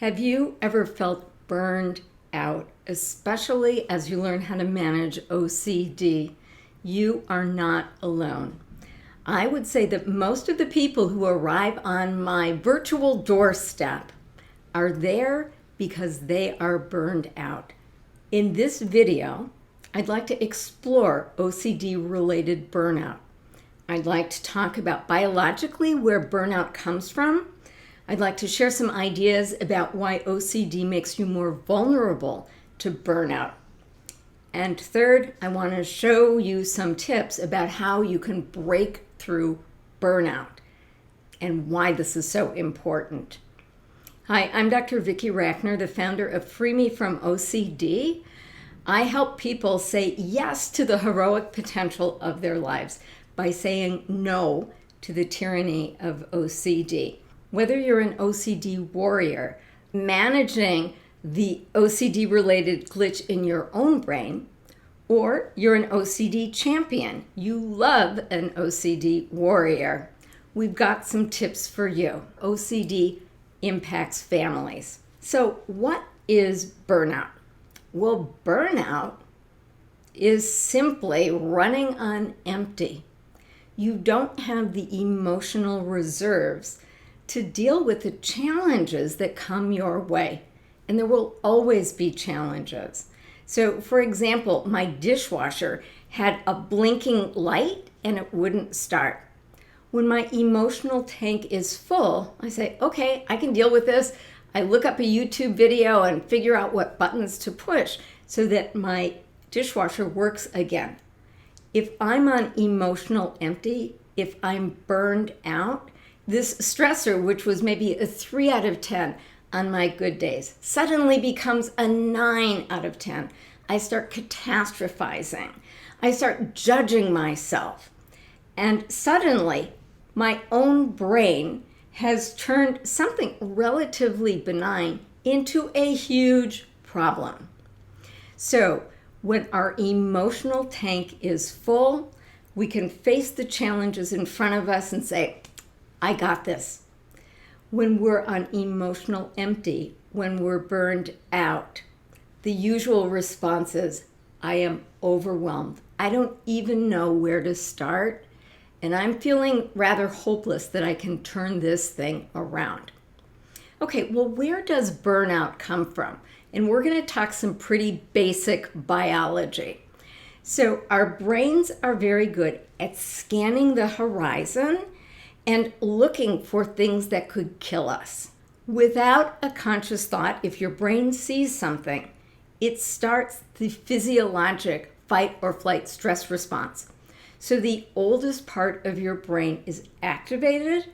Have you ever felt burned out, especially as you learn how to manage OCD? You are not alone. I would say that most of the people who arrive on my virtual doorstep are there because they are burned out. In this video, I'd like to explore OCD-related burnout. I'd like to talk about biologically where burnout comes from. I'd like to share some ideas about why OCD makes you more vulnerable to burnout. And third, I want to show you some tips about how you can break through burnout and why this is so important. Hi, I'm Dr. Vicki Rackner, the founder of Free Me from OCD. I help people say yes to the heroic potential of their lives by saying no to the tyranny of OCD. Whether you're an OCD warrior, managing the OCD-related glitch in your own brain, or you're an OCD champion, you love an OCD warrior, we've got some tips for you. OCD impacts families. So what is burnout? Well, burnout is simply running on empty. You don't have the emotional reserves to deal with the challenges that come your way. And there will always be challenges. So, for example, my dishwasher had a blinking light and it wouldn't start. When my emotional tank is full, I say, okay, I can deal with this. I look up a YouTube video and figure out what buttons to push so that my dishwasher works again. If I'm on emotional empty, if I'm burned out, this stressor, which was maybe a 3 out of 10 on my good days, suddenly becomes a 9 out of 10. I start catastrophizing. I start judging myself. And suddenly, my own brain has turned something relatively benign into a huge problem. So, when our emotional tank is full, we can face the challenges in front of us and say, I got this. When we're on emotional empty, when we're burned out, the usual response is, I am overwhelmed. I don't even know where to start, and I'm feeling rather hopeless that I can turn this thing around. Okay, well, where does burnout come from? And we're going to talk some pretty basic biology. So our brains are very good at scanning the horizon and looking for things that could kill us. Without a conscious thought, if your brain sees something, it starts the physiologic fight or flight stress response. So the oldest part of your brain is activated,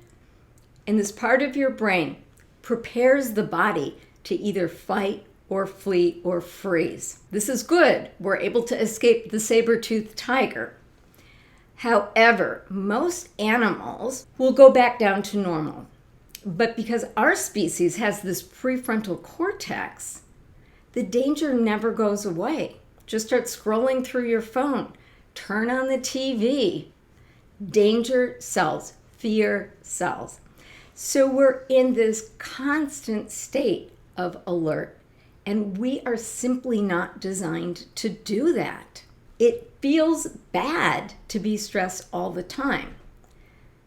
and this part of your brain prepares the body to either fight or flee or freeze. This is good. We're able to escape the saber-toothed tiger. However, most animals will go back down to normal. But because our species has this prefrontal cortex, the danger never goes away. Just start scrolling through your phone. Turn on the TV. Danger cells, fear cells. So we're in this constant state of alert, and we are simply not designed to do that. It feels bad to be stressed all the time.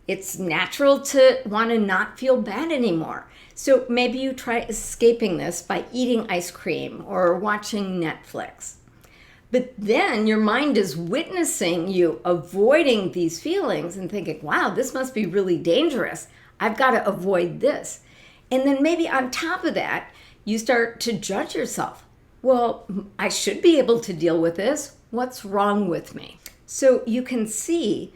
It's natural to want to not feel bad anymore. So maybe you try escaping this by eating ice cream or watching Netflix. But then your mind is witnessing you avoiding these feelings and thinking, wow, this must be really dangerous. I've got to avoid this. And then maybe on top of that, you start to judge yourself. Well, I should be able to deal with this. What's wrong with me? So you can see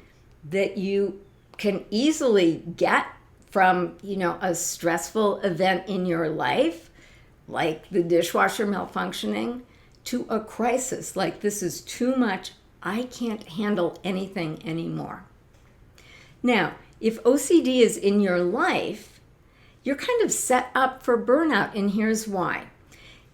that you can easily get from, a stressful event in your life, like the dishwasher malfunctioning, to a crisis like this is too much. I can't handle anything anymore. Now, if OCD is in your life, you're kind of set up for burnout, and here's why.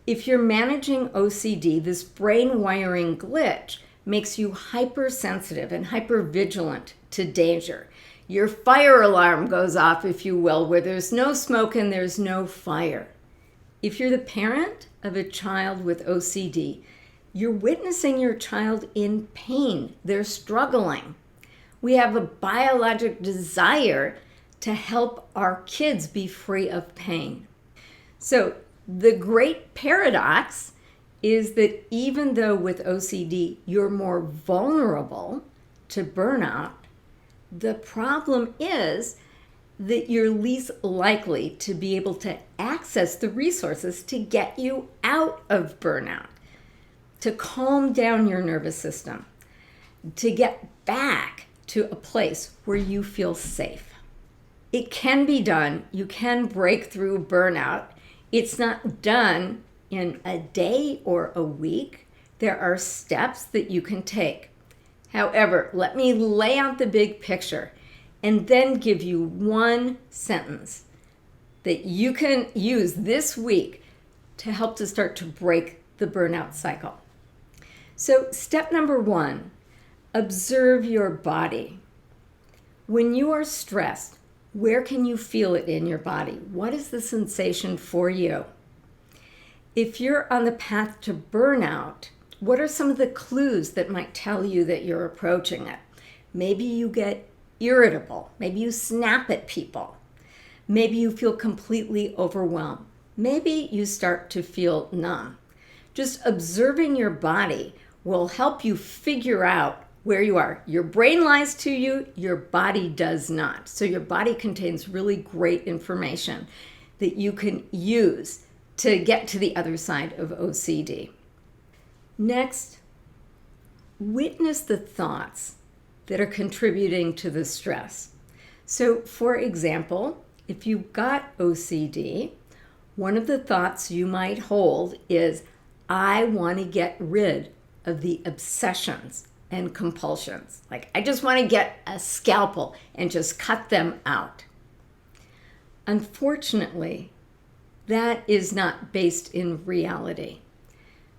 If you're managing OCD, this brain wiring glitch makes you hypersensitive and hypervigilant to danger. Your fire alarm goes off, if you will, where there's no smoke and there's no fire. If you're the parent of a child with OCD, you're witnessing your child in pain. They're struggling. We have a biologic desire to help our kids be free of pain. So the great paradox is that even though with OCD you're more vulnerable to burnout, the problem is that you're least likely to be able to access the resources to get you out of burnout, to calm down your nervous system, to get back to a place where you feel safe. It can be done. You can break through burnout. It's not done in a day or a week. There are steps that you can take. However, let me lay out the big picture and then give you one sentence that you can use this week to help to start to break the burnout cycle. So step number 1, observe your body. When you are stressed, where can you feel it in your body? What is the sensation for you? If you're on the path to burnout, what are some of the clues that might tell you that you're approaching it? Maybe you get irritable. Maybe you snap at people. Maybe you feel completely overwhelmed. Maybe you start to feel numb. Just observing your body will help you figure out where you are. Your brain lies to you, your body does not. So your body contains really great information that you can use to get to the other side of OCD. Next, witness the thoughts that are contributing to the stress. So, for example, if you've got OCD, one of the thoughts you might hold is, I want to get rid of the obsessions and compulsions. Like, I just want to get a scalpel and just cut them out. Unfortunately, that is not based in reality.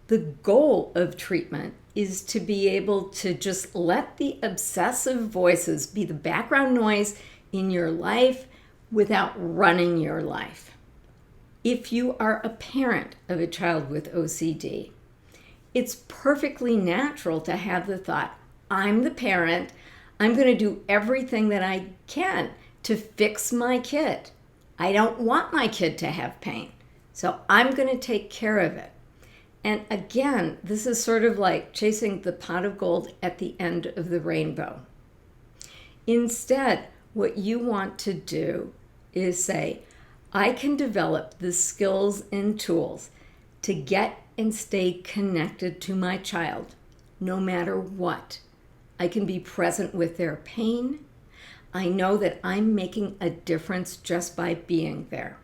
The goal of treatment is to be able to just let the obsessive voices be the background noise in your life without running your life. If you are a parent of a child with OCD, it's perfectly natural to have the thought, I'm the parent, I'm going to do everything that I can to fix my kid. I don't want my kid to have pain, so I'm going to take care of it. And again, this is sort of like chasing the pot of gold at the end of the rainbow. Instead, what you want to do is say, I can develop the skills and tools to get and stay connected to my child, no matter what. I can be present with their pain. I know that I'm making a difference just by being there.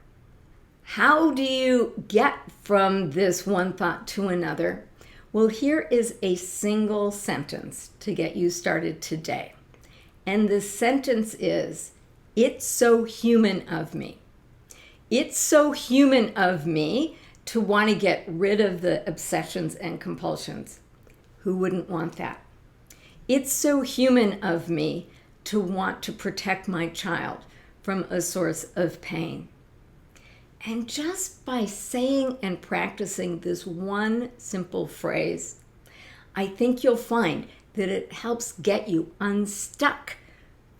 How do you get from this one thought to another? Well, here is a single sentence to get you started today. And the sentence is, it's so human of me. It's so human of me to want to get rid of the obsessions and compulsions. Who wouldn't want that? It's so human of me to want to protect my child from a source of pain. And just by saying and practicing this one simple phrase, I think you'll find that it helps get you unstuck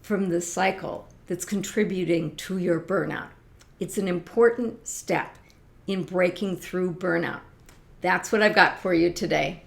from the cycle that's contributing to your burnout. It's an important step in breaking through burnout. That's what I've got for you today.